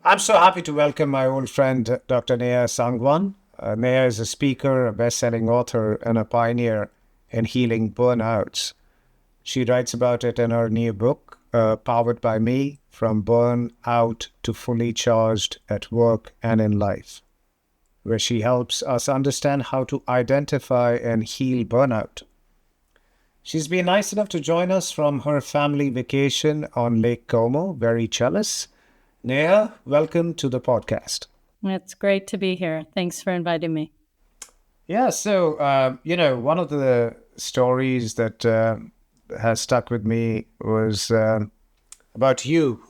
I'm so happy to welcome my old friend, Dr. Neha Sangwan. Neha is a speaker, a best-selling author, and a pioneer in healing burnouts. She writes about it in her new book, Powered by Me, From Burnout to Fully Charged at Work and in Life, where she helps us understand how to identify and heal burnout. She's been nice enough to join us from her family vacation on Lake Como, very jealous. Neha, welcome to the podcast. It's great to be here. Thanks for inviting me. Yeah, so, one of the stories that has stuck with me was about you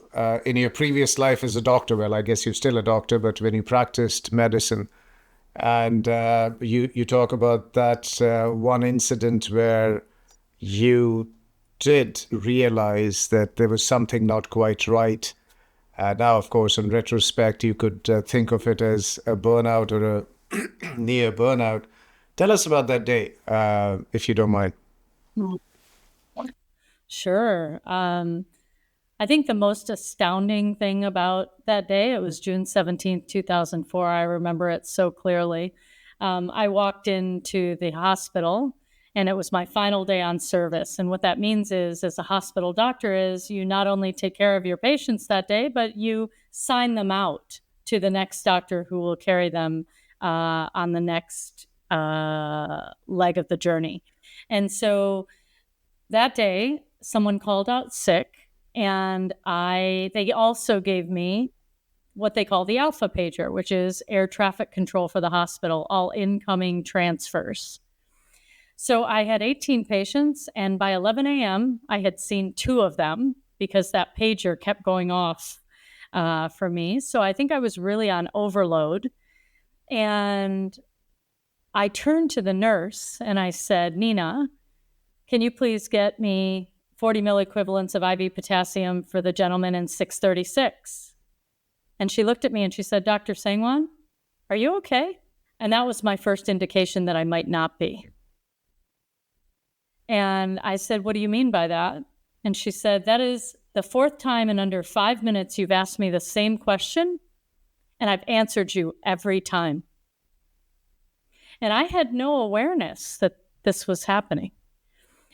in your previous life as a doctor. Well, I guess you're still a doctor, but when you practiced medicine, and you talk about that one incident where you did realize that there was something not quite right. Now, of course, in retrospect, you could think of it as a burnout or a near burnout. Tell us about that day, if you don't mind. Sure. I think the most astounding thing about that day, it was June 17th, 2004. I remember it so clearly. I walked into the hospital and it was my final day on service. And what that means is, as a hospital doctor, is you not only take care of your patients that day, but you sign them out to the next doctor who will carry them on the next leg of the journey. And so that day, someone called out sick, and they also gave me what they call the Alpha Pager, which is air traffic control for the hospital, all incoming transfers. So I had 18 patients, and by 11 a.m., I had seen 2 of them because that pager kept going off for me. So I think I was really on overload. And I turned to the nurse and I said, Nina, can you please get me 40 milliequivalents of IV potassium for the gentleman in 636? And she looked at me and she said, Dr. Sangwan, are you okay? And that was my first indication that I might not be. And I said, what do you mean by that? And she said, that is the 4th time in under 5 minutes you've asked me the same question, and I've answered you every time. And I had no awareness that this was happening.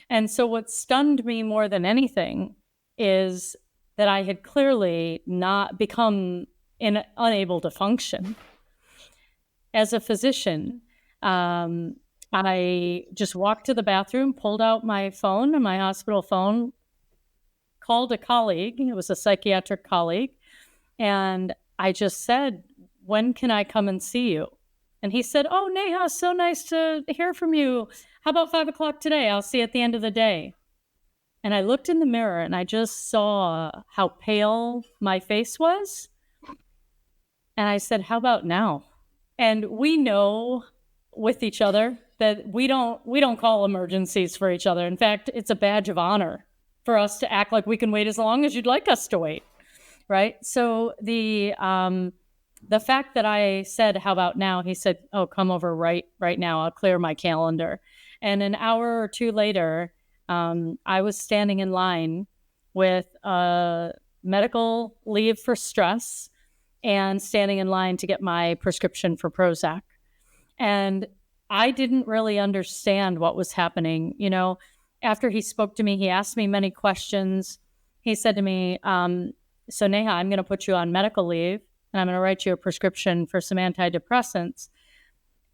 And so what stunned me more than anything is that I had clearly not become unable to function. As a physician, I just walked to the bathroom, pulled out my phone, my hospital phone, called a colleague. It was a psychiatric colleague. And I just said, when can I come and see you? And he said, oh, Neha, so nice to hear from you. How about 5 o'clock today? I'll see you at the end of the day. And I looked in the mirror and I just saw how pale my face was. And I said, how about now? And we know with each other that we don't call emergencies for each other. In fact, it's a badge of honor for us to act like we can wait as long as you'd like us to wait, right? So the fact that I said, how about now? He said, oh, come over right now. I'll clear my calendar. And an hour or 2 later, I was standing in line with medical leave for stress and standing in line to get my prescription for Prozac. And I didn't really understand what was happening. You know, after he spoke to me, he asked me many questions. He said to me, so Neha, I'm going to put you on medical leave and I'm going to write you a prescription for some antidepressants.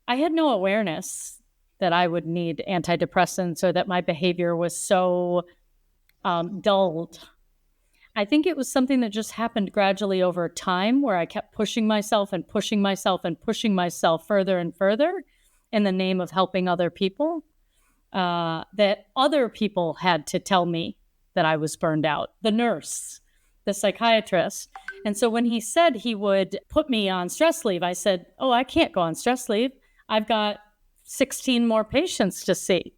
I had no awareness that I would need antidepressants or that my behavior was so dulled. I think it was something that just happened gradually over time, where I kept pushing myself and pushing myself and pushing myself further and further in the name of helping other people, that other people had to tell me that I was burned out. The nurse, the psychiatrist. And so when he said he would put me on stress leave, I said, oh, I can't go on stress leave. I've got 16 more patients to see.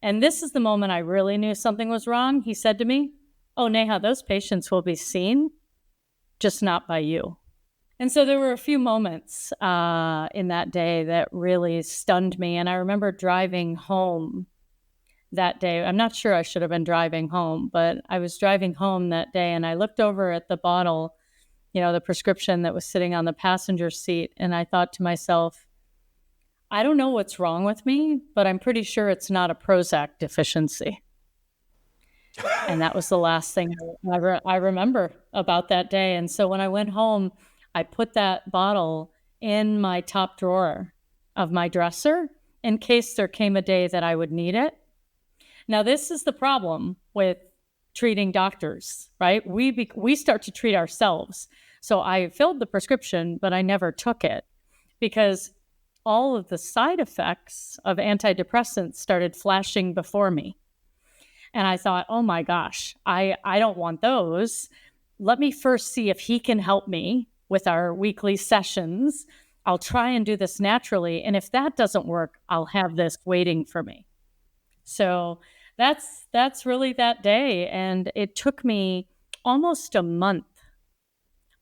And this is the moment I really knew something was wrong. He said to me, oh, Neha, those patients will be seen, just not by you. And so there were a few moments in that day that really stunned me. And I remember driving home that day. I'm not sure I should have been driving home, but I was driving home that day and I looked over at the bottle the prescription that was sitting on the passenger seat. And I thought to myself, I don't know what's wrong with me, but I'm pretty sure it's not a Prozac deficiency. And that was the last thing I remember about that day. And so when I went home, I put that bottle in my top drawer of my dresser in case there came a day that I would need it. Now, this is the problem with treating doctors, right? We start to treat ourselves. So I filled the prescription, but I never took it because all of the side effects of antidepressants started flashing before me. And I thought, oh my gosh, I don't want those. Let me first see if he can help me with our weekly sessions. I'll try and do this naturally. And if that doesn't work, I'll have this waiting for me. So that's really that day. And it took me almost a month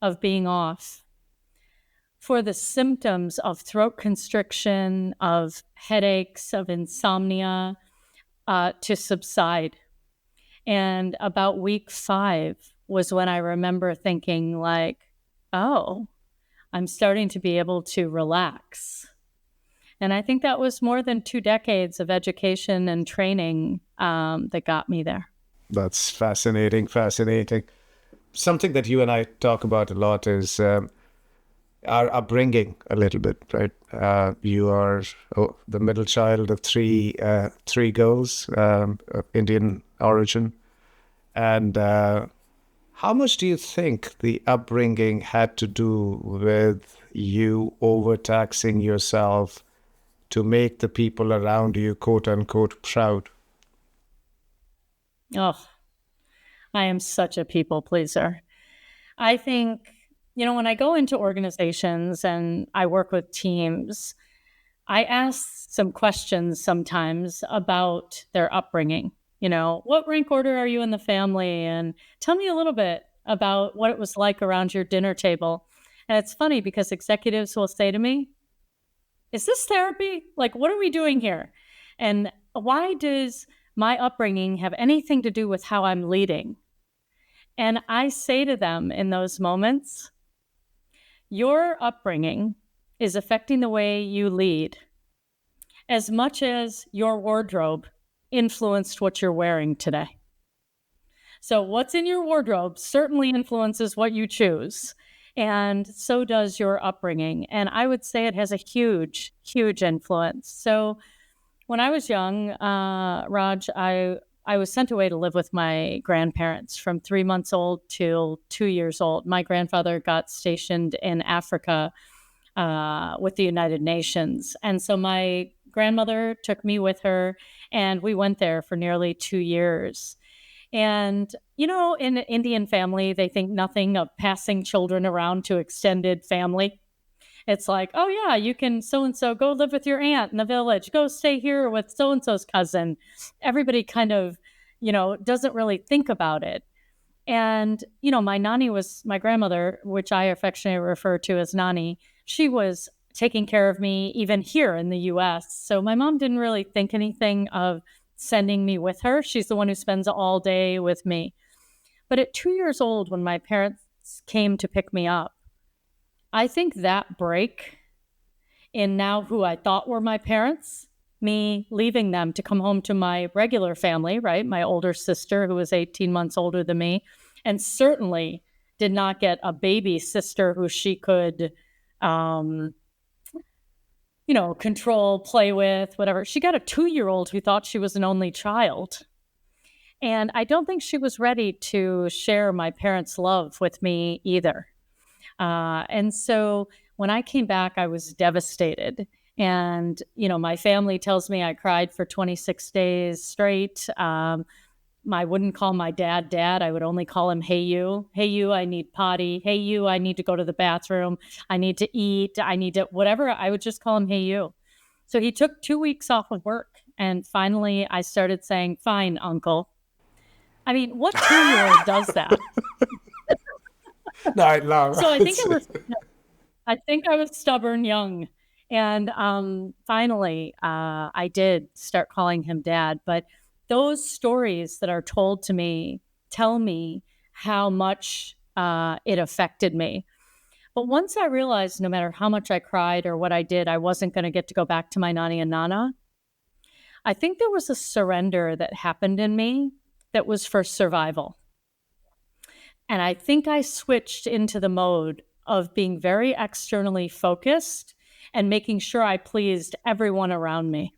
of being off for the symptoms of throat constriction, of headaches, of insomnia to subside. And about week 5 was when I remember thinking like, oh, I'm starting to be able to relax. And I think that was more than 2 decades of education and training that got me there. That's fascinating, fascinating. Something that you and I talk about a lot is our upbringing a little bit, right? You are the middle child of three girls of Indian origin. And how much do you think the upbringing had to do with you overtaxing yourself to make the people around you, quote unquote, proud? Oh, I am such a people pleaser. I think, when I go into organizations and I work with teams, I ask some questions sometimes about their upbringing. What rank order are you in the family? And tell me a little bit about what it was like around your dinner table. And it's funny because executives will say to me, is this therapy? Like, what are we doing here? And why does my upbringing have anything to do with how I'm leading? And I say to them in those moments, your upbringing is affecting the way you lead as much as your wardrobe influenced what you're wearing today. So what's in your wardrobe certainly influences what you choose. And so does your upbringing. And I would say it has a huge, huge influence. So when I was young, Raj, I was sent away to live with my grandparents from 3 months old till 2 years old. My grandfather got stationed in Africa with the United Nations. And so my grandmother took me with her, and we went there for nearly 2 years. And, in an Indian family, they think nothing of passing children around to extended family. It's like, oh, yeah, you can so-and-so go live with your aunt in the village. Go stay here with so-and-so's cousin. Everybody kind of, doesn't really think about it. And, my Nani was my grandmother, which I affectionately refer to as Nani. She was taking care of me even here in the US. So my mom didn't really think anything of sending me with her. She's the one who spends all day with me. But at 2 years old, when my parents came to pick me up, I think that break in now who I thought were my parents, me leaving them to come home to my regular family, right? My older sister, who was 18 months older than me, and certainly did not get a baby sister who she could, control, play with, whatever. She got a 2-year-old who thought she was an only child. And I don't think she was ready to share my parents' love with me either. And so when I came back, I was devastated. And, my family tells me I cried for 26 days straight. I wouldn't call my dad, Dad. I would only call him, hey, you. Hey, you, I need potty. Hey, you, I need to go to the bathroom. I need to eat. I need to whatever. I would just call him, hey, you. So he took 2 weeks off of work. And finally, I started saying, fine, uncle. I mean, what 2-year-old does that? No, I love So I think I was stubborn young. And finally, I did start calling him Dad. But those stories that are told to me tell me how much it affected me. But once I realized no matter how much I cried or what I did, I wasn't going to get to go back to my nani and nana, I think there was a surrender that happened in me that was for survival. And I think I switched into the mode of being very externally focused and making sure I pleased everyone around me.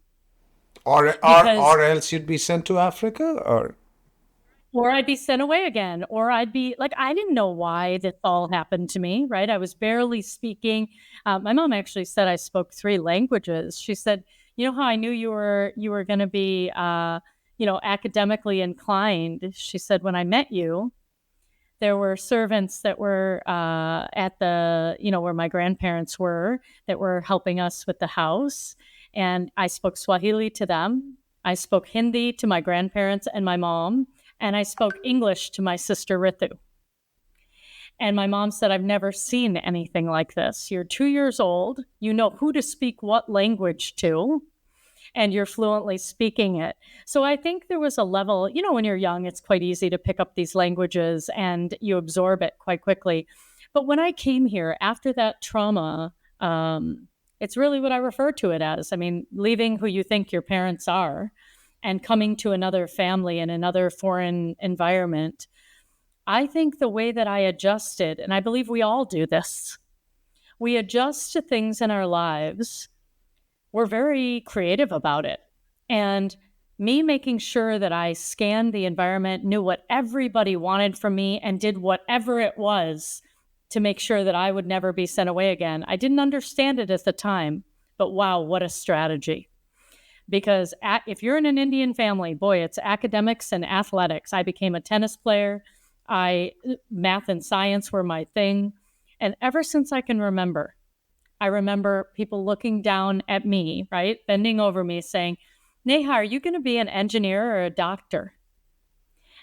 Because Or else you'd be sent to Africa, or I'd be sent away again, or I'd be like, I didn't know why this all happened to me, right? I was barely speaking. My mom actually said I spoke 3 languages. She said, you know how I knew you were going to be, academically inclined. She said, when I met you, there were servants that were at the, where my grandparents were, that were helping us with the house. And I spoke Swahili to them. I spoke Hindi to my grandparents and my mom. And I spoke English to my sister Ritu. And my mom said, I've never seen anything like this. You're 2 years old. You know who to speak what language to, and you're fluently speaking it. So I think there was a level, when you're young, it's quite easy to pick up these languages and you absorb it quite quickly. But when I came here after that trauma, it's really what I refer to it as. I mean, leaving who you think your parents are and coming to another family in another foreign environment. I think the way that I adjusted, and I believe we all do this, we adjust to things in our lives. We're very creative about it. And me making sure that I scanned the environment, knew what everybody wanted from me, and did whatever it was to make sure that I would never be sent away again. I didn't understand it at the time, but wow, what a strategy. Because if you're in an Indian family, boy, it's academics and athletics. I became a tennis player. Math and science were my thing. And ever since I can remember, I remember people looking down at me, right? Bending over me saying, Neha, are you going to be an engineer or a doctor?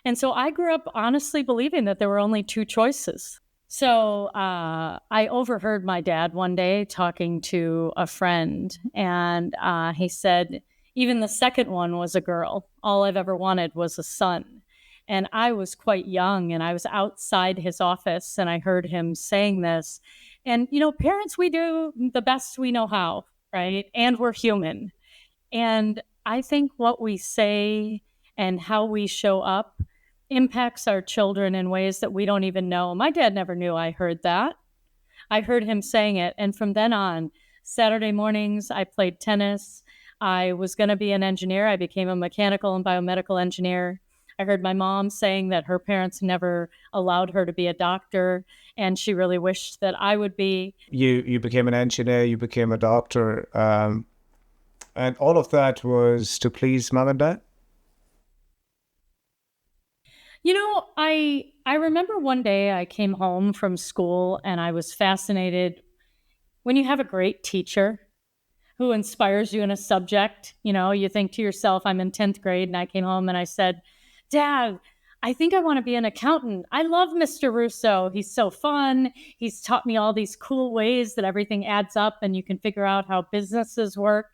And so I grew up honestly believing that there were only 2 choices. So I overheard my dad one day talking to a friend, and he said, even the second one was a girl. All I've ever wanted was a son. And I was quite young, and I was outside his office, and I heard him saying this. And, parents, we do the best we know how, right? And we're human. And I think what we say and how we show up impacts our children in ways that we don't even know. My dad never knew I heard that. I heard him saying it. And from then on, Saturday mornings, I played tennis. I was going to be an engineer. I became a mechanical and biomedical engineer. I heard my mom saying that her parents never allowed her to be a doctor, and she really wished that I would be. You became an engineer, you became a doctor, and all of that was to please mom and dad? I remember one day I came home from school and I was fascinated when you have a great teacher who inspires you in a subject. You think to yourself, I'm in 10th grade, and I came home and I said, Dad, I think I want to be an accountant. I love Mr. Russo. He's so fun. He's taught me all these cool ways that everything adds up and you can figure out how businesses work.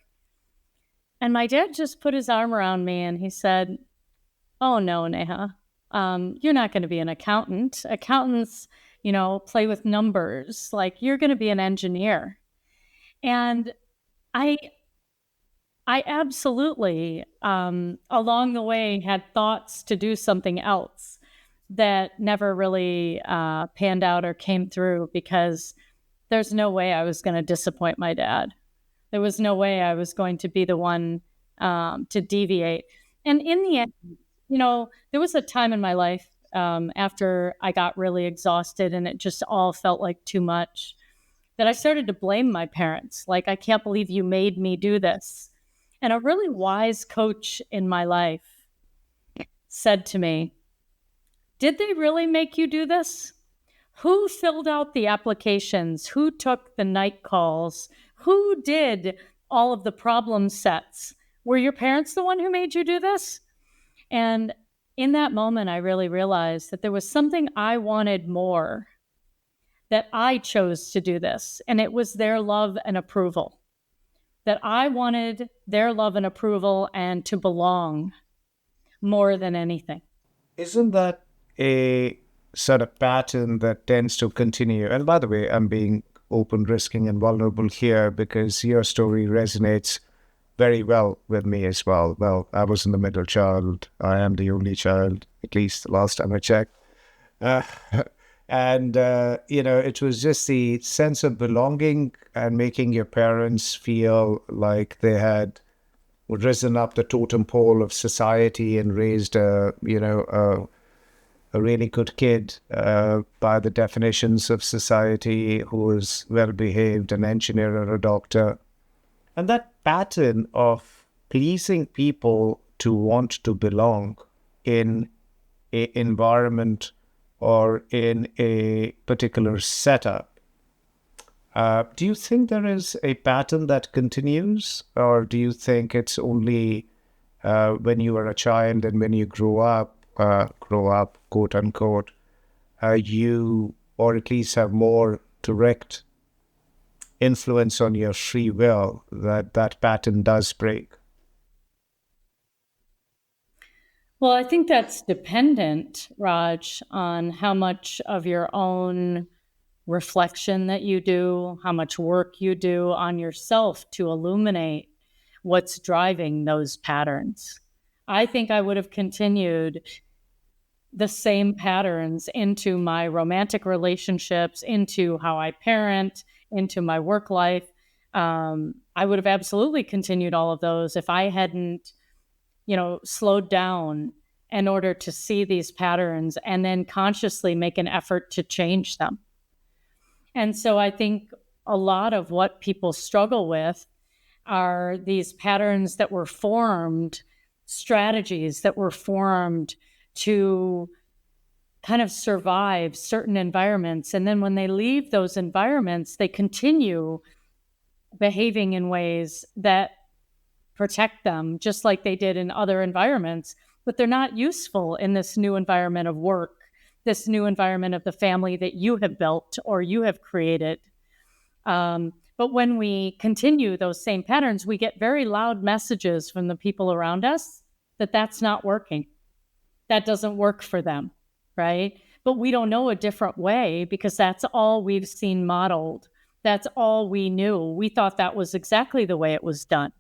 And my dad just put his arm around me and he said, oh, no, Neha, you're not going to be an accountant. Accountants, play with numbers. Like, you're going to be an engineer. And I absolutely, along the way, had thoughts to do something else that never really panned out or came through, because there's no way I was going to disappoint my dad. There was no way I was going to be the one to deviate. And in the end, there was a time in my life after I got really exhausted and it just all felt like too much, that I started to blame my parents. Like, I can't believe you made me do this. And a really wise coach in my life said to me, did they really make you do this? Who filled out the applications? Who took the night calls? Who did all of the problem sets? Were your parents the one who made you do this? And in that moment, I really realized that there was something I wanted more, that I chose to do this. And it was their love and approval. That I wanted their love and approval and to belong more than anything. Isn't that a sort of pattern that tends to continue. And by the way, I'm being open, risking, and vulnerable here because your story resonates very well with me as well. Well, I was in the middle child. I am the only child, at least the last time I checked. Uh, and, it was just the sense of belonging and making your parents feel like they had risen up the totem pole of society and raised a really good kid by the definitions of society who was well behaved, an engineer or a doctor. And that pattern of pleasing people to want to belong in a environment or in a particular setup. Do you think there is a pattern that continues, or do you think it's only when you are a child and when you grow up, quote unquote, you or at least have more direct influence on your free will that pattern does break? Well, I think that's dependent, Raj, on how much of your own reflection that you do, how much work you do on yourself to illuminate what's driving those patterns. I think I would have continued the same patterns into my romantic relationships, into how I parent, into my work life. I would have absolutely continued all of those if I hadn't, slowed down in order to see these patterns and then consciously make an effort to change them. And so I think a lot of what people struggle with are these patterns that were formed, strategies that were formed to kind of survive certain environments. And then when they leave those environments, they continue behaving in ways that protect them, just like they did in other environments, but they're not useful in this new environment of work, this new environment of the family that you have built or you have created. But when we continue those same patterns, we get very loud messages from the people around us that that's not working. That doesn't work for them, right? But we don't know a different way because that's all we've seen modeled. That's all we knew. We thought that was exactly the way it was done.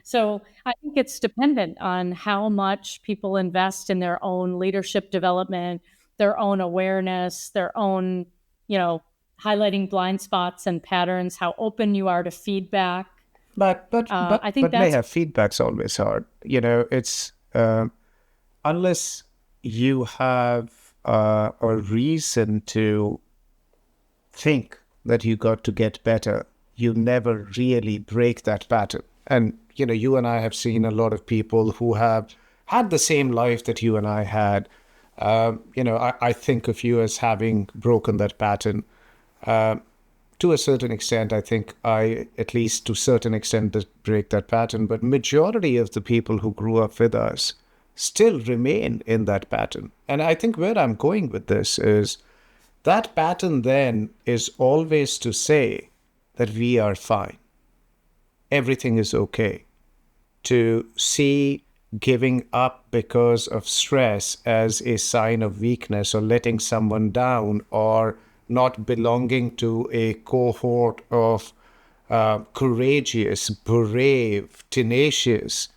So I think it's dependent on how much people invest in their own leadership development, their own awareness, their own, highlighting blind spots and patterns, how open you are to feedback. I think that's Neha, feedback's always hard. It's unless you have a reason to think that you got to get better, you never really break that pattern. And you and I have seen a lot of people who have had the same life that you and I had. I think of you as having broken that pattern. To a certain extent, I think at least to a certain extent, did break that pattern. But majority of the people who grew up with us still remain in that pattern. And I think where I'm going with this is that pattern then is always to say that we are fine. Everything is okay. To see giving up because of stress as a sign of weakness or letting someone down or not belonging to a cohort of courageous, brave, tenacious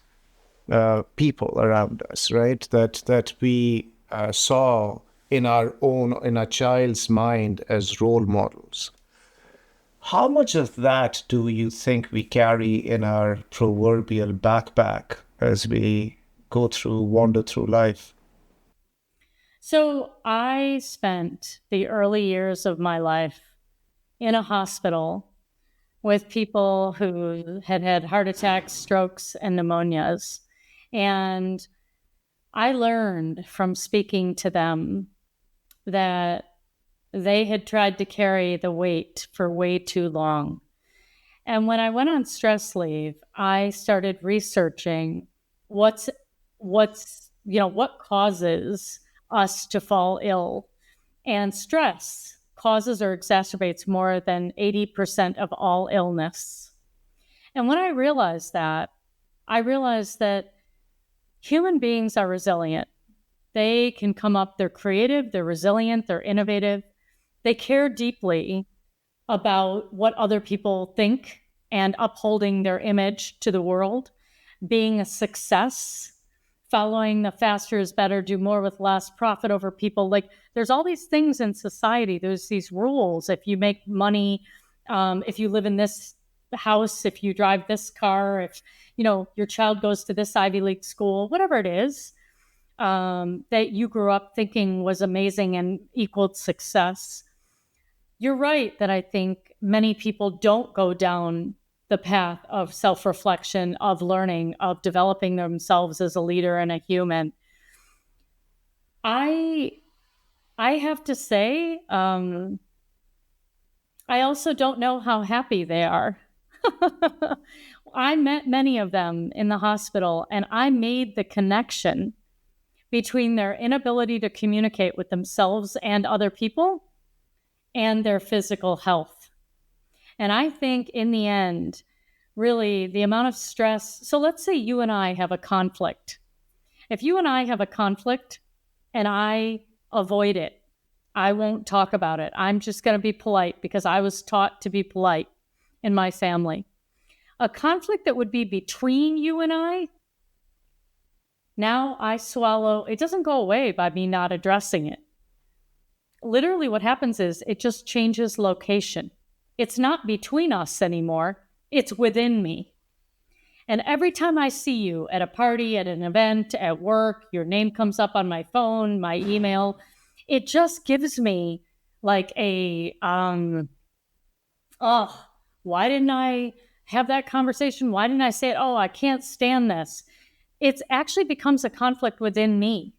people around us, right? That we saw in our child's mind as role models. How much of that do you think we carry in our proverbial backpack as we wander through life? So I spent the early years of my life in a hospital with people who had had heart attacks, strokes, and pneumonias. And I learned from speaking to them that they had tried to carry the weight for way too long. And when I went on stress leave, I started researching what causes us to fall ill. And stress causes or exacerbates more than 80% of all illness. And when I realized that human beings are resilient. They can come up, they're creative, they're resilient, they're innovative. They care deeply about what other people think and upholding their image to the world, being a success, following the faster is better, do more with less, profit over people. Like there's all these things in society. There's these rules. If you make money, if you live in this house, if you drive this car, if your child goes to this Ivy League school, whatever it is, that you grew up thinking was amazing and equaled success. You're right that I think many people don't go down the path of self-reflection, of learning, of developing themselves as a leader and a human. I have to say, I also don't know how happy they are. I met many of them in the hospital, and I made the connection between their inability to communicate with themselves and other people and their physical health. And I think in the end, really the amount of stress. So let's say you and I have a conflict. If you and I have a conflict and I avoid it, I won't talk about it. I'm just going to be polite because I was taught to be polite in my family. A conflict that would be between you and I, now I swallow. It doesn't go away by me not addressing it. Literally what happens is it just changes location. It's not between us anymore. It's within me. And every time I see you at a party, at an event, at work, your name comes up on my phone, my email, it just gives me like a, why didn't I have that conversation? Why didn't I say it? Oh, I can't stand this. It actually becomes a conflict within me.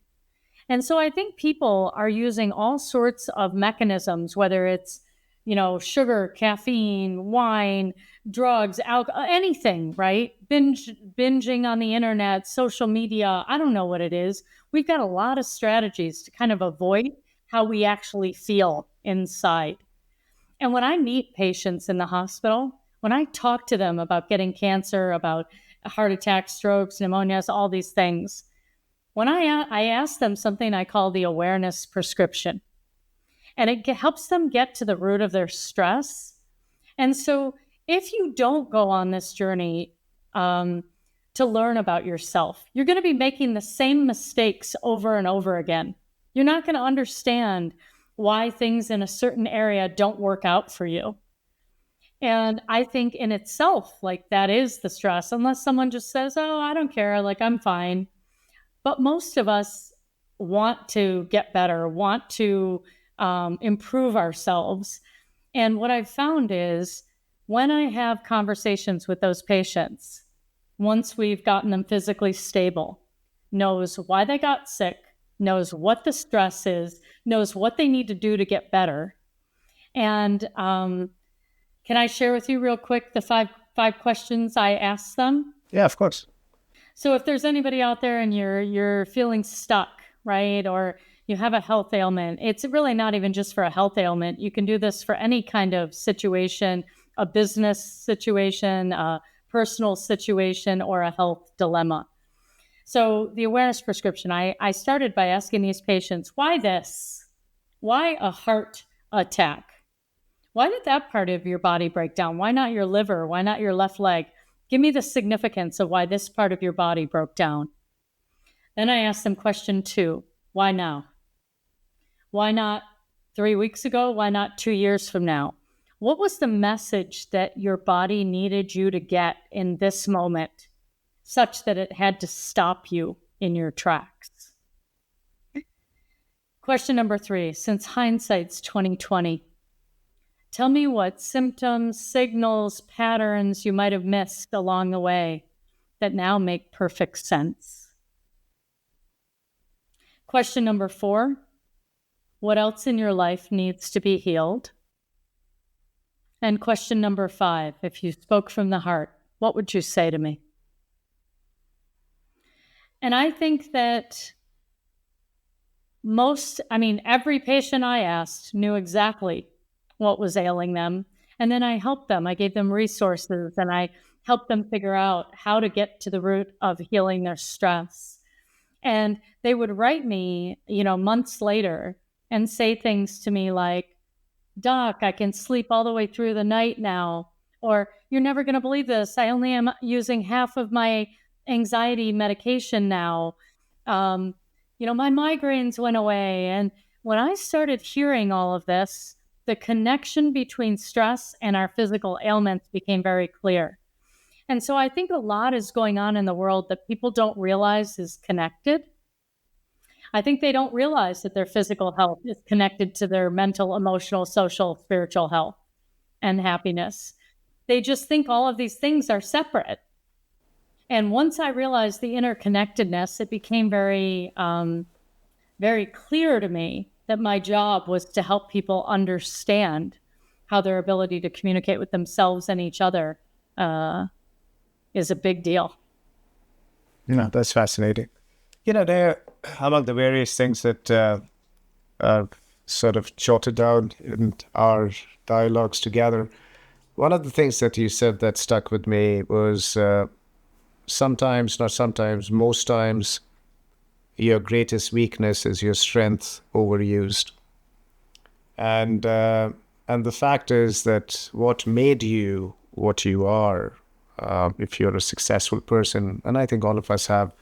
And so I think people are using all sorts of mechanisms, whether it's, sugar, caffeine, wine, drugs, alcohol, anything, right? Binging on the internet, social media, I don't know what it is. We've got a lot of strategies to kind of avoid how we actually feel inside. And when I meet patients in the hospital, when I talk to them about getting cancer, about heart attacks, strokes, pneumonias, all these things, when I ask them something I call the awareness prescription, and it helps them get to the root of their stress. And so if you don't go on this journey to learn about yourself, you're going to be making the same mistakes over and over again. You're not going to understand why things in a certain area don't work out for you. And I think in itself, like that is the stress, unless someone just says, oh, I don't care, like I'm fine. But most of us want to get better, want to improve ourselves. And what I've found is when I have conversations with those patients, once we've gotten them physically stable, knows why they got sick, knows what the stress is, knows what they need to do to get better. And can I share with you real quick the five questions I asked them? Yeah, of course. So if there's anybody out there and you're feeling stuck, right, or you have a health ailment, it's really not even just for a health ailment. You can do this for any kind of situation, a business situation, a personal situation, or a health dilemma. So the awareness prescription, I started by asking these patients, why this? Why a heart attack? Why did that part of your body break down? Why not your liver? Why not your left leg? Give me the significance of why this part of your body broke down. Then I asked them question 2, why now? Why not 3 weeks ago? Why not 2 years from now? What was the message that your body needed you to get in this moment such that it had to stop you in your tracks? Question number 3, since hindsight's 2020, tell me what symptoms, signals, patterns you might have missed along the way that now make perfect sense. Question number 4, what else in your life needs to be healed? And question number 5, if you spoke from the heart, what would you say to me? And I think that every patient I asked knew exactly what was ailing them. And then I helped them. I gave them resources and I helped them figure out how to get to the root of healing their stress. And they would write me, months later and say things to me like, Doc, I can sleep all the way through the night now. Or, you're never going to believe this. I only am using half of my anxiety medication now. My migraines went away. And when I started hearing all of this, the connection between stress and our physical ailments became very clear. And so I think a lot is going on in the world that people don't realize is connected. I think they don't realize that their physical health is connected to their mental, emotional, social, spiritual health and happiness. They just think all of these things are separate. And once I realized the interconnectedness, it became very clear to me that my job was to help people understand how their ability to communicate with themselves and each other is a big deal. That's fascinating. There, among the various things that I've sort of jotted down in our dialogues together, one of the things that you said that stuck with me was sometimes, not sometimes, most times, your greatest weakness is your strength overused. And the fact is that what made you what you are, if you're a successful person, and I think all of us have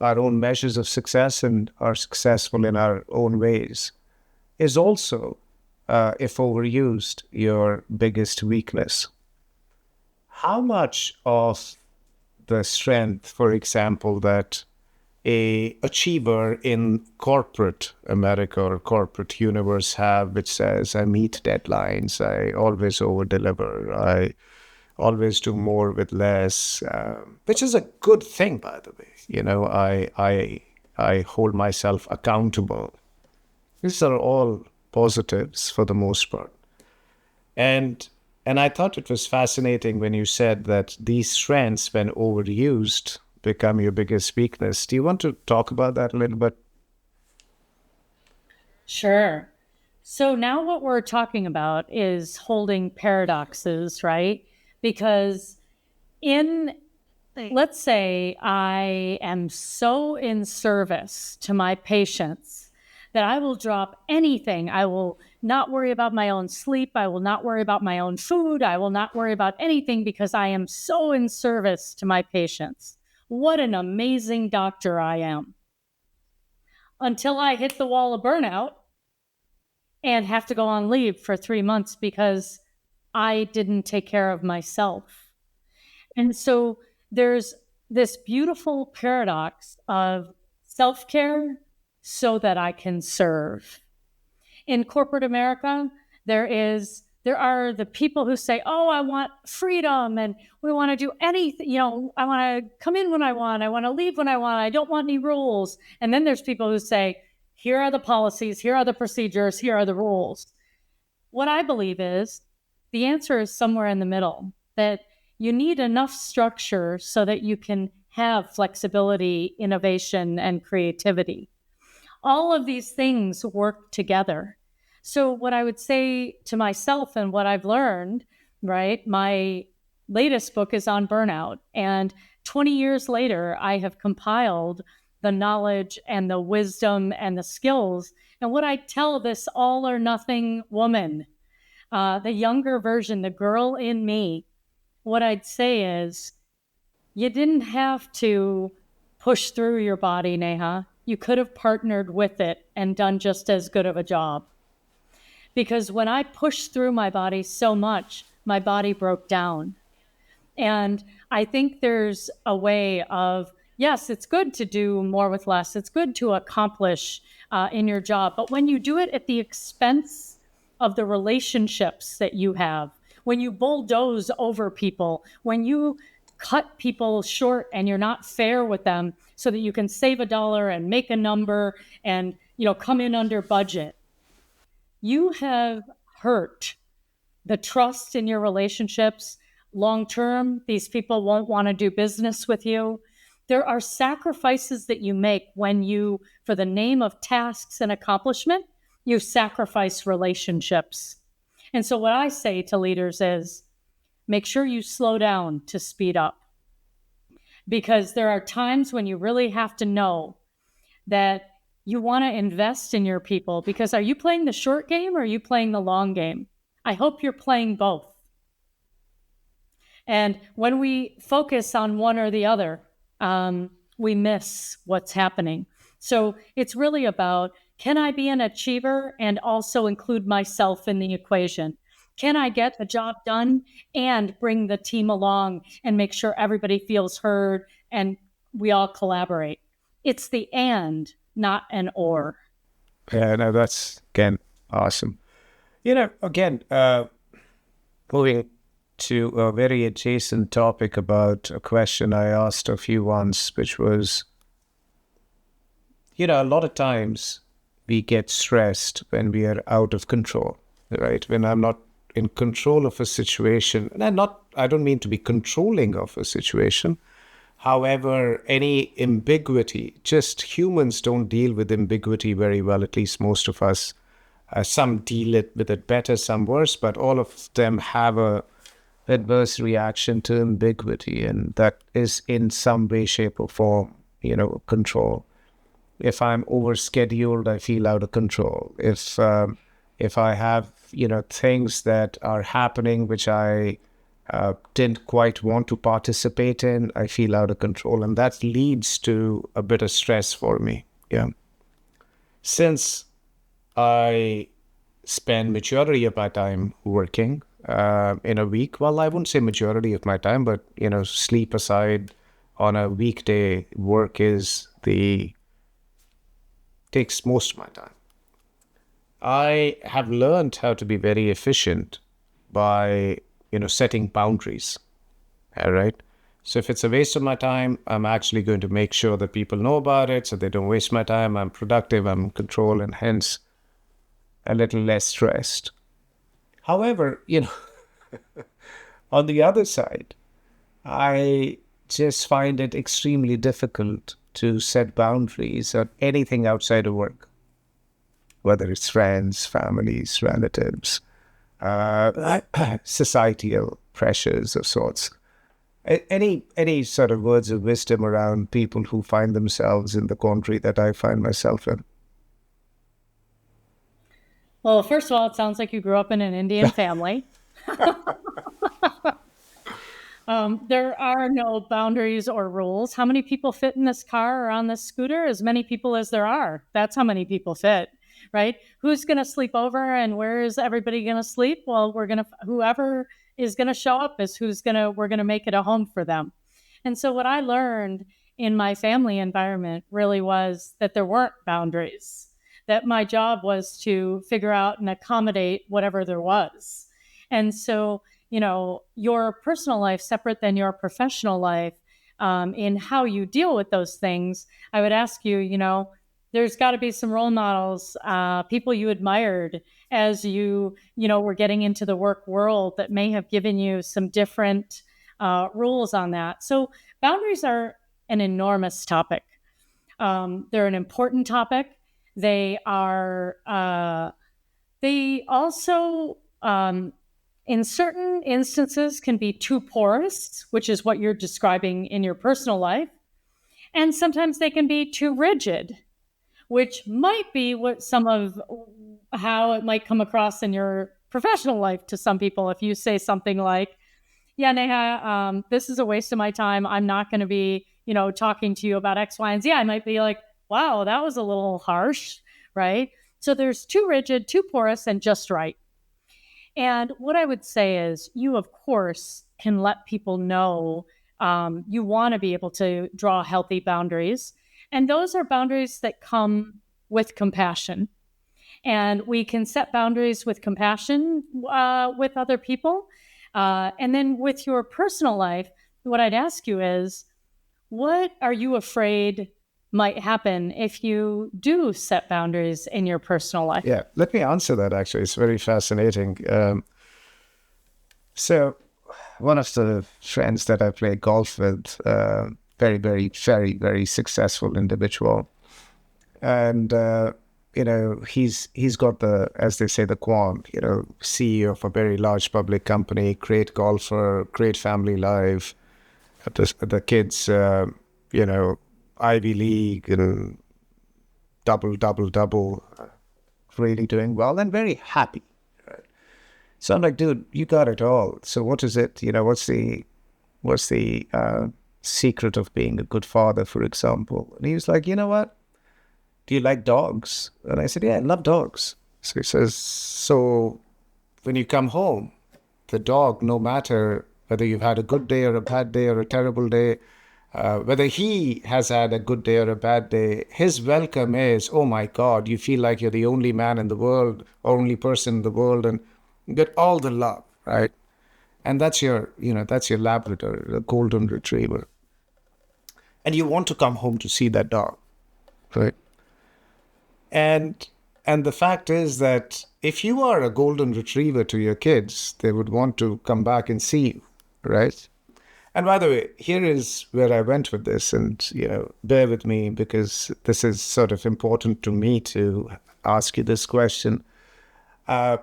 our own measures of success and are successful in our own ways, is also, if overused, your biggest weakness. How much of the strength, for example, that a achiever in corporate America or corporate universe have, which says, I meet deadlines, I always over-deliver, I always do more with less, which is a good thing, by the way. I hold myself accountable. These are all positives for the most part. And I thought it was fascinating when you said that these strengths, when overused, become your biggest weakness. Do you want to talk about that a little bit? Sure. So now what we're talking about is holding paradoxes, right? Because let's say I am so in service to my patients that I will drop anything. I will not worry about my own sleep. I will not worry about my own food. I will not worry about anything because I am so in service to my patients. What an amazing doctor I am. Until I hit the wall of burnout and have to go on leave for 3 months because I didn't take care of myself. And so there's this beautiful paradox of self-care so that I can serve. In corporate America, there are the people who say, "Oh, I want freedom and we want to do anything, I want to come in when I want to leave when I want, I don't want any rules." And then there's people who say, "Here are the policies, here are the procedures, here are the rules." What I believe is the answer is somewhere in the middle, that you need enough structure so that you can have flexibility, innovation, and creativity. All of these things work together. So what I would say to myself and what I've learned, right? My latest book is on burnout. And 20 years later, I have compiled the knowledge and the wisdom and the skills. And what I tell this all or nothing woman, the younger version, the girl in me, what I'd say is, you didn't have to push through your body, Neha. You could have partnered with it and done just as good of a job. Because when I pushed through my body so much, my body broke down. And I think there's a way of, yes, it's good to do more with less. It's good to accomplish in your job. But when you do it at the expense of the relationships that you have, when you bulldoze over people, when you cut people short and you're not fair with them so that you can save $1 and make a number and come in under budget, you have hurt the trust in your relationships. Long term, these people won't want to do business with you. There are sacrifices that you make when you, for the name of tasks and accomplishment, you sacrifice relationships. And so what I say to leaders is, make sure you slow down to speed up. Because there are times when you really have to know that you want to invest in your people, because are you playing the short game or are you playing the long game? I hope you're playing both. And when we focus on one or the other, we miss what's happening. So it's really about, can I be an achiever and also include myself in the equation? Can I get the job done and bring the team along and make sure everybody feels heard and we all collaborate? It's the and, not an or. Yeah, no, that's again awesome. Again, moving to a very adjacent topic about a question I asked of you once, which was, a lot of times we get stressed when we are out of control, right? When I'm not in control of a situation, and I don't mean to be controlling of a situation. However, any ambiguity, just humans don't deal with ambiguity very well, at least most of us. Some deal with it better, some worse, but all of them have a adverse reaction to ambiguity, and that is in some way, shape, or form, control. If I'm overscheduled, I feel out of control. If I have, things that are happening which I didn't quite want to participate in, I feel out of control, and that leads to a bit of stress for me. Yeah. Since I spend majority of my time working in a week, well, I wouldn't say majority of my time, but sleep aside, on a weekday, work takes most of my time. I have learned how to be very efficient by setting boundaries. All right. So if it's a waste of my time, I'm actually going to make sure that people know about it so they don't waste my time. I'm productive, I'm in control, and hence a little less stressed. However, on the other side, I just find it extremely difficult to set boundaries on anything outside of work, whether it's friends, families, relatives, societal pressures of sorts. Any sort of words of wisdom around people who find themselves in the quandary that I find myself in? Well, first of all, it sounds like you grew up in an Indian family. There are no boundaries or rules. How many people fit in this car or on this scooter? As many people as there are. That's how many people fit, right? Who's going to sleep over and where is everybody going to sleep? Well, whoever is going to show up is we're going to make it a home for them. And so what I learned in my family environment really was that there weren't boundaries, that my job was to figure out and accommodate whatever there was. And so, your personal life separate than your professional life, in how you deal with those things, I would ask you, there's got to be some role models, people you admired as you were getting into the work world that may have given you some different rules on that. So boundaries are an enormous topic. They're an important topic. They are. They also, in certain instances, can be too porous, which is what you're describing in your personal life. And sometimes they can be too rigid, which might be what how it might come across in your professional life to some people. If you say something like, yeah, Neha, this is a waste of my time. I'm not going to be, talking to you about X, Y, and Z. I might be like, wow, that was a little harsh, right? So there's too rigid, too porous, and just right. And what I would say is you, of course, can let people know you want to be able to draw healthy boundaries. And those are boundaries that come with compassion. And we can set boundaries with compassion with other people. And then with your personal life, what I'd ask you is, what are you afraid might happen if you do set boundaries in your personal life? Yeah, let me answer that actually. It's very fascinating. So one of the friends that I play golf with, very, very, very, very successful individual. And, he's got as they say, the quant, CEO of a very large public company, great golfer, great family life. The kids, Ivy League and double, double, double, really doing well and very happy. Right? So I'm like, dude, you got it all. So what is it? What's the secret of being a good father, for example? And he was like, you know what? Do you like dogs? And I said, yeah, I love dogs. So he says, so when you come home, the dog, no matter whether you've had a good day or a bad day or a terrible day, whether he has had a good day or a bad day, his welcome is, oh my God, you feel like you're the only man in the world, only person in the world, and you get all the love, right? And that's your Labrador, a golden retriever. And you want to come home to see that dog, right? And and the fact is that if you are a golden retriever to your kids, they would want to come back and see you, right? And by the way, here is where I went with this, and bear with me because this is sort of important to me to ask you this question. And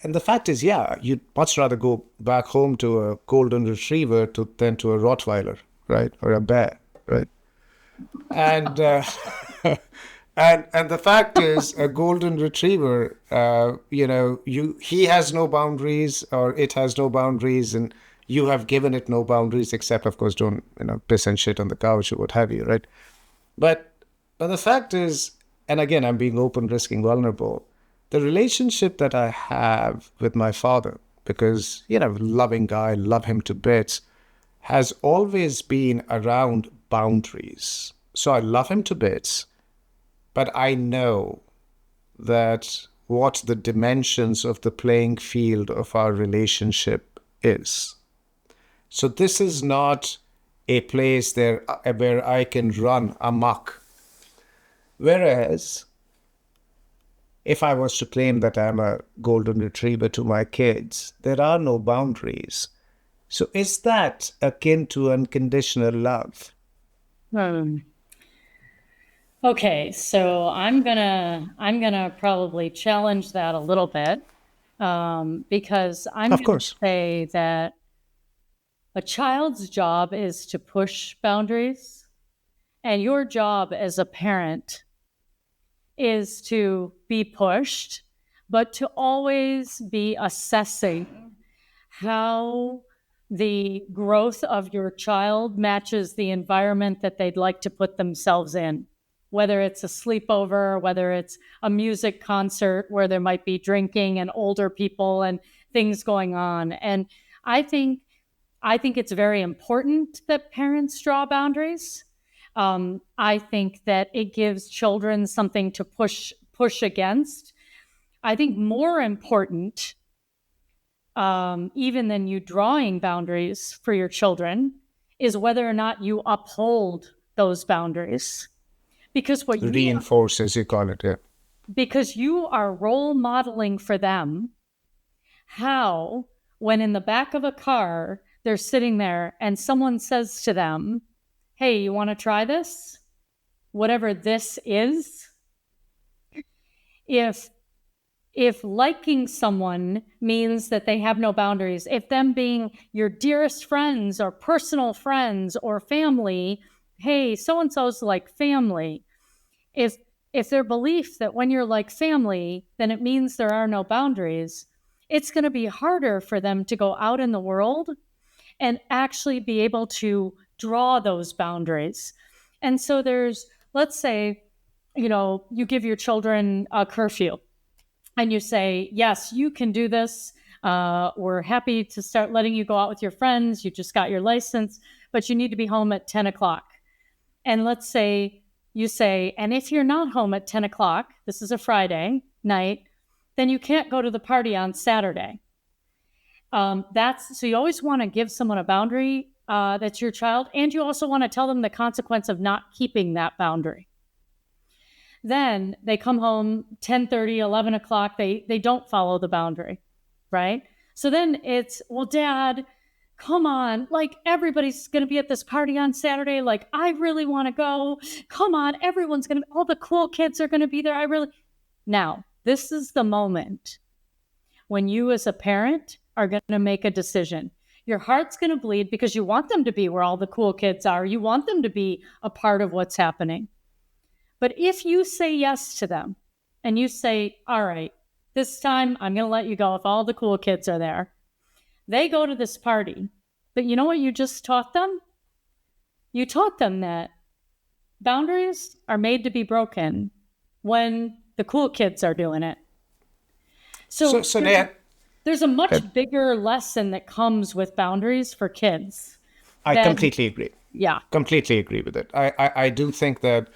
the fact is, yeah, you'd much rather go back home to a golden retriever than to a Rottweiler, right, or a bear, right? And and the fact is, a golden retriever, he has no boundaries, or it has no boundaries, and you have given it no boundaries, except, of course, don't piss and shit on the couch or what have you, right? But the fact is, and again, I'm being open, risking vulnerable. The relationship that I have with my father, because loving guy, love him to bits, has always been around boundaries. So I love him to bits, but I know that what the dimensions of the playing field of our relationship is. So this is not a place there where I can run amok. Whereas, if I was to claim that I'm a golden retriever to my kids, there are no boundaries. So is that akin to unconditional love? Okay, so I'm gonna probably challenge that a little bit, because I'm Of going to course. say that a child's job is to push boundaries, and your job as a parent is to be pushed, but to always be assessing how the growth of your child matches the environment that they'd like to put themselves in, whether it's a sleepover, whether it's a music concert where there might be drinking and older people and things going on. And I think it's very important that parents draw boundaries. I think that it gives children something to push against. I think more important, even than you drawing boundaries for your children, is whether or not you uphold those boundaries. Because Reinforce, as you call it, yeah. Because you are role modeling for them how, when in the back of a car, they're sitting there and someone says to them, hey, you want to try this? Whatever this is. If liking someone means that they have no boundaries, if them being your dearest friends or personal friends or family, hey, so-and-so's like family. If their belief that when you're like family, then it means there are no boundaries, it's going to be harder for them to go out in the world and actually be able to draw those boundaries. And so let's say, you give your children a curfew and you say, yes, you can do this. We're happy to start letting you go out with your friends. You just got your license, but you need to be home at 10 o'clock. And let's say you say, and if you're not home at 10 o'clock, this is a Friday night, then you can't go to the party on Saturday. So you always want to give someone a boundary that's your child, and you also want to tell them the consequence of not keeping that boundary. Then they come home 10:30, 11 o'clock, they don't follow the boundary, right? So then it's, well, Dad, come on, like everybody's going to be at this party on Saturday. Like, I really want to go. Come on, everyone's going to, all the cool kids are going to be there. Now, this is the moment when you as a parent are going to make a decision. Your heart's going to bleed because you want them to be where all the cool kids are. You want them to be a part of what's happening. But if you say yes to them and you say, all right, this time I'm going to let you go if all the cool kids are there, they go to this party. But you know what you just taught them? You taught them that boundaries are made to be broken when the cool kids are doing it. So, Neha, there's a much bigger lesson that comes with boundaries for kids. I completely agree. Yeah. Completely agree with it. I do think that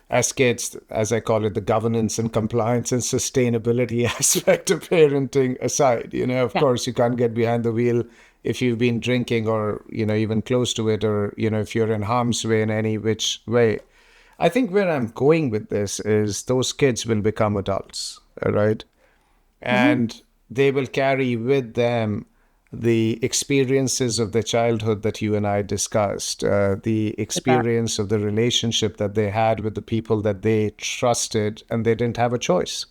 as kids, as I call it, the governance and compliance and sustainability aspect of parenting aside, of course, you can't get behind the wheel if you've been drinking or, even close to it, or, if you're in harm's way in any which way. I think where I'm going with this is those kids will become adults, all right? And they will carry with them the experiences of their childhood that you and I discussed, the experience of the relationship that they had with the people that they trusted and they didn't have a choice,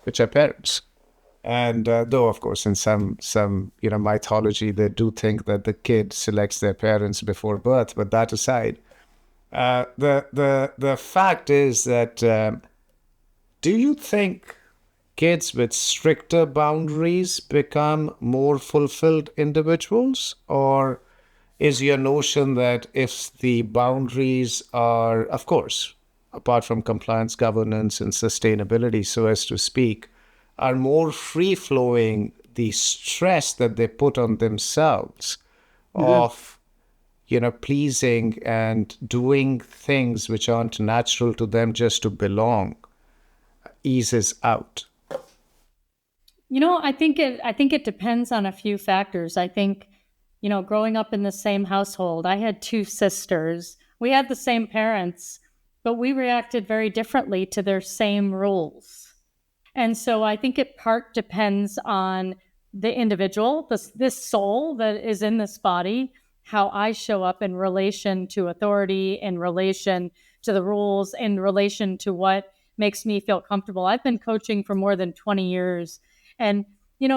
which are parents. And though, of course, in some mythology, they do think that the kid selects their parents before birth. But that aside, the fact is that do you think kids with stricter boundaries become more fulfilled individuals? Or is your notion that if the boundaries are, of course, apart from compliance, governance, and sustainability, so as to speak, are more free-flowing, the stress that they put on themselves of, pleasing and doing things which aren't natural to them just to belong eases out? I think it depends on a few factors. I think, growing up in the same household, I had two sisters. We had the same parents, but we reacted very differently to their same rules. And so I think it part depends on the individual, this soul that is in this body, how I show up in relation to authority, in relation to the rules, in relation to what makes me feel comfortable. I've been coaching for more than 20 years. And,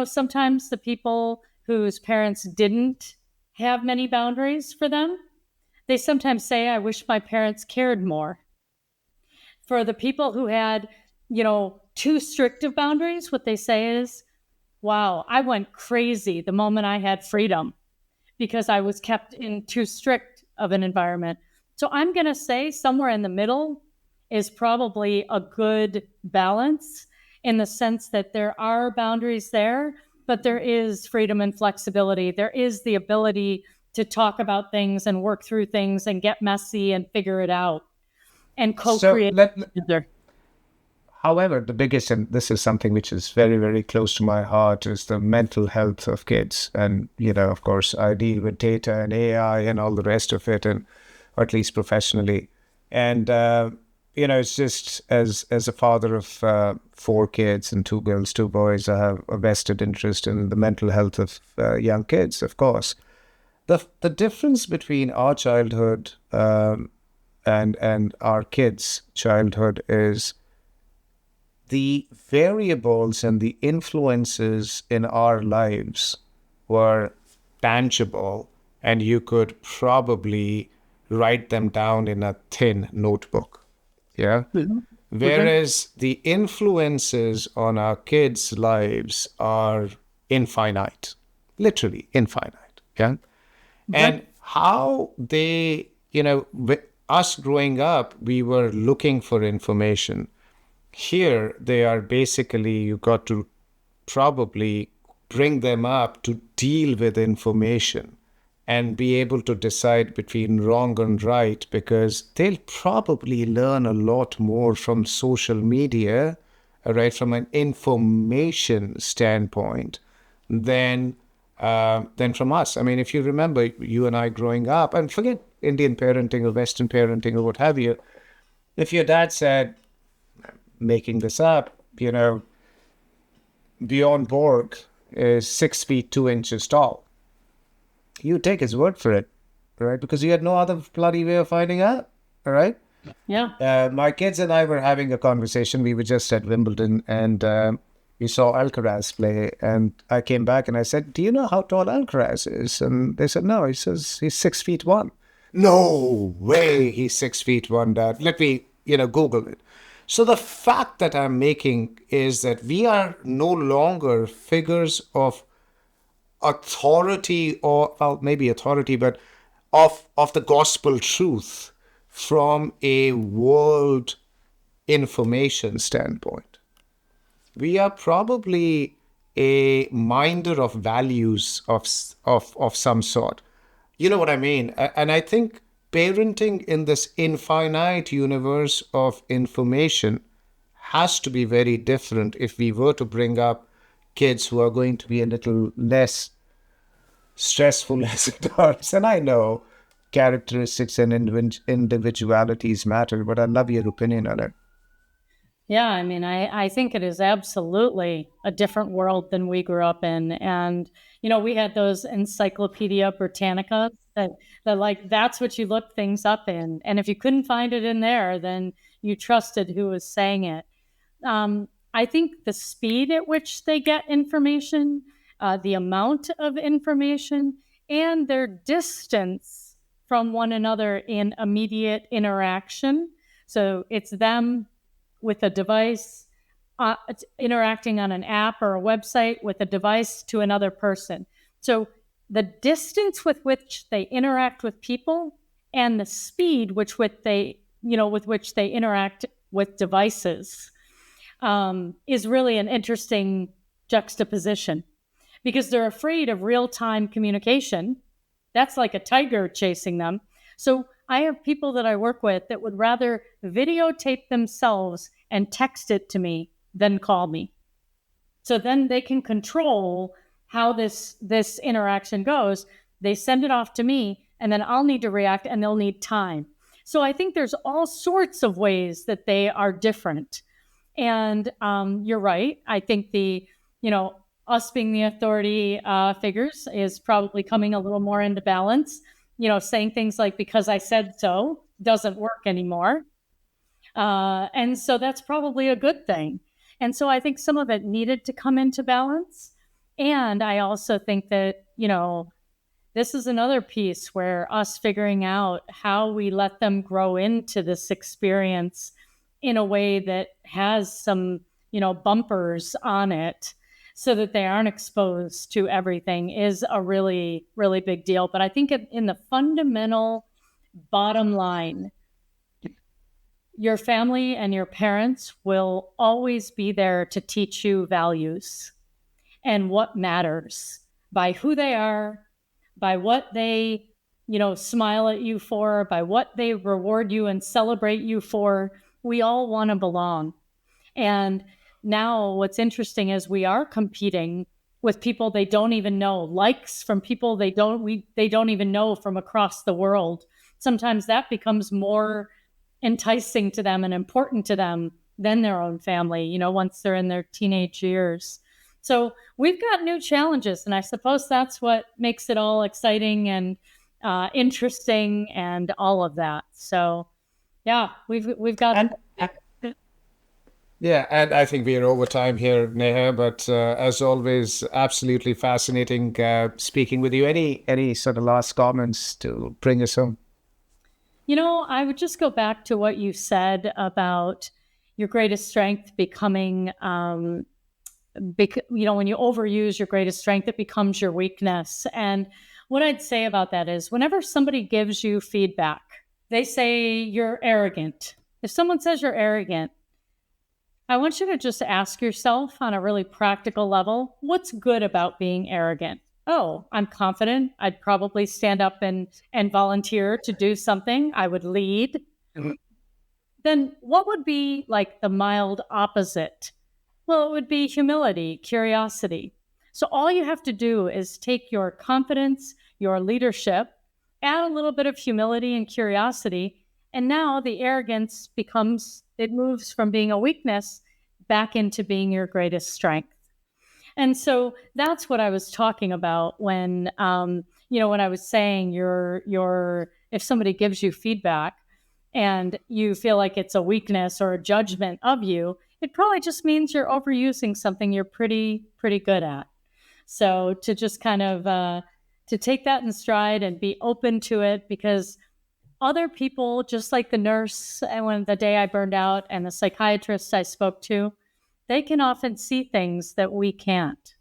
sometimes the people whose parents didn't have many boundaries for them, they sometimes say, I wish my parents cared more. For the people who had, too strict of boundaries, what they say is, wow, I went crazy the moment I had freedom because I was kept in too strict of an environment. So I'm going to say somewhere in the middle is probably a good balance, in the sense that there are boundaries there, but there is freedom and flexibility. There is the ability to talk about things and work through things and get messy and figure it out and co-create. However, the biggest, and this is something which is very, very close to my heart, is the mental health of kids. And, of course, I deal with data and AI and all the rest of it, and or at least professionally. And, it's just as a father of 4 kids and 2 girls, 2 boys, I have a vested interest in the mental health of young kids, of course. The difference between our childhood and our kids' childhood is the variables and the influences in our lives were tangible, and you could probably write them down in a thin notebook. Yeah. Mm-hmm. Whereas the influences on our kids' lives are infinite, literally infinite. Yeah. And how they, with us growing up, we were looking for information. Here, they are basically, you got to probably bring them up to deal with information and be able to decide between wrong and right, because they'll probably learn a lot more from social media, right, from an information standpoint than from us. I mean, if you remember you and I growing up, and forget Indian parenting or Western parenting or what have you, if your dad said, making this up, Bjorn Borg is 6 feet 2 inches tall, you take his word for it, right? Because you had no other bloody way of finding out, all right? Yeah. My kids and I were having a conversation. We were just at Wimbledon, and we saw Alcaraz play. And I came back and I said, do you know how tall Alcaraz is? And they said, no. He says, he's 6 feet 1. No way he's 6 feet 1, Dad. Let me Google it. So the fact that I'm making is that we are no longer figures of authority, or well, maybe authority, but of the gospel truth from a world information standpoint. We are probably a minder of values of some sort. You know what I mean? And I think parenting in this infinite universe of information has to be very different if we were to bring up kids who are going to be a little less stressful as adults. And I know characteristics and individualities matter, but I love your opinion on it. Yeah, I mean, I think it is absolutely a different world than we grew up in. And, we had those Encyclopedia Britannicas that like, that's what you look things up in. And if you couldn't find it in there, then you trusted who was saying it. I think the speed at which they get information, the amount of information, and their distance from one another in immediate interaction. So it's them with a device, interacting on an app or a website with a device to another person. So the distance with which they interact with people and the speed with which they interact with devices is really an interesting juxtaposition because they're afraid of real-time communication. That's like a tiger chasing them. So I have people that I work with that would rather videotape themselves and text it to me than call me. So then they can control how this interaction goes. They send it off to me, and then I'll need to react, and they'll need time. So I think there's all sorts of ways that they are different. And you're right. I think us being the authority figures is probably coming a little more into balance. Saying things like, because I said so, doesn't work anymore. And so that's probably a good thing. And so I think some of it needed to come into balance. And I also think that, this is another piece where us figuring out how we let them grow into this experience in a way that has some, bumpers on it so that they aren't exposed to everything is a really, really big deal. But I think in the fundamental bottom line, your family and your parents will always be there to teach you values and what matters by who they are, by what they, smile at you for, by what they reward you and celebrate you for. We all want to belong. And now what's interesting is we are competing with people they don't even know, likes from people they don't even know from across the world. Sometimes that becomes more enticing to them and important to them than their own family, once they're in their teenage years. So we've got new challenges, and I suppose that's what makes it all exciting and interesting and all of that. So yeah, we've got. And yeah, and I think we are over time here, Neha. But as always, absolutely fascinating speaking with you. Any sort of last comments to bring us home? I would just go back to what you said about your greatest strength becoming, when you overuse your greatest strength, it becomes your weakness. And what I'd say about that is whenever somebody gives you feedback, they say you're arrogant. If someone says you're arrogant, I want you to just ask yourself on a really practical level, what's good about being arrogant? Oh, I'm confident. I'd probably stand up and volunteer to do something. I would lead. Mm-hmm. Then what would be like the mild opposite? Well, it would be humility, curiosity. So all you have to do is take your confidence, your leadership, add a little bit of humility and curiosity, and now the arrogance moves from being a weakness back into being your greatest strength. And so that's what I was talking about when I was saying if somebody gives you feedback and you feel like it's a weakness or a judgment of you, it probably just means you're overusing something you're pretty good at. So to just kind of to take that in stride and be open to it, because other people, just like the nurse and when the day I burned out and the psychiatrist I spoke to, they can often see things that we can't.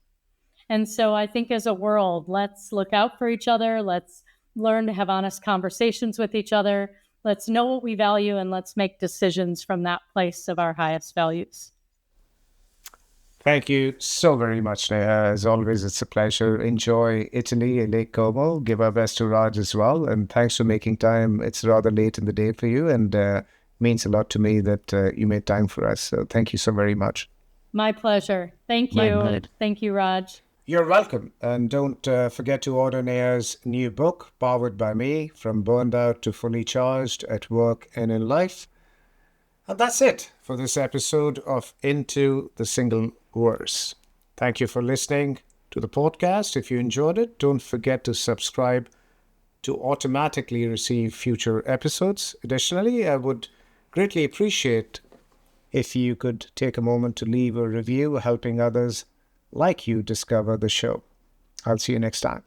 And so I think as a world, let's look out for each other. Let's learn to have honest conversations with each other. Let's know what we value and let's make decisions from that place of our highest values. Thank you so very much, Neha. As always, it's a pleasure. Enjoy Italy and Lake Como. Give our best to Raj as well. And thanks for making time. It's rather late in the day for you, and means a lot to me that you made time for us. So thank you so very much. My pleasure. Thank My you. pleasure. Thank you, Raj. You're welcome. And don't forget to order Neha's new book, Powered by Me, From Burned Out to Fully Charged at Work and in Life. And that's it for this episode of Into the SingleVerse. Thank you for listening to the podcast. If you enjoyed it, don't forget to subscribe to automatically receive future episodes. Additionally, I would greatly appreciate if you could take a moment to leave a review, helping others like you discover the show. I'll see you next time.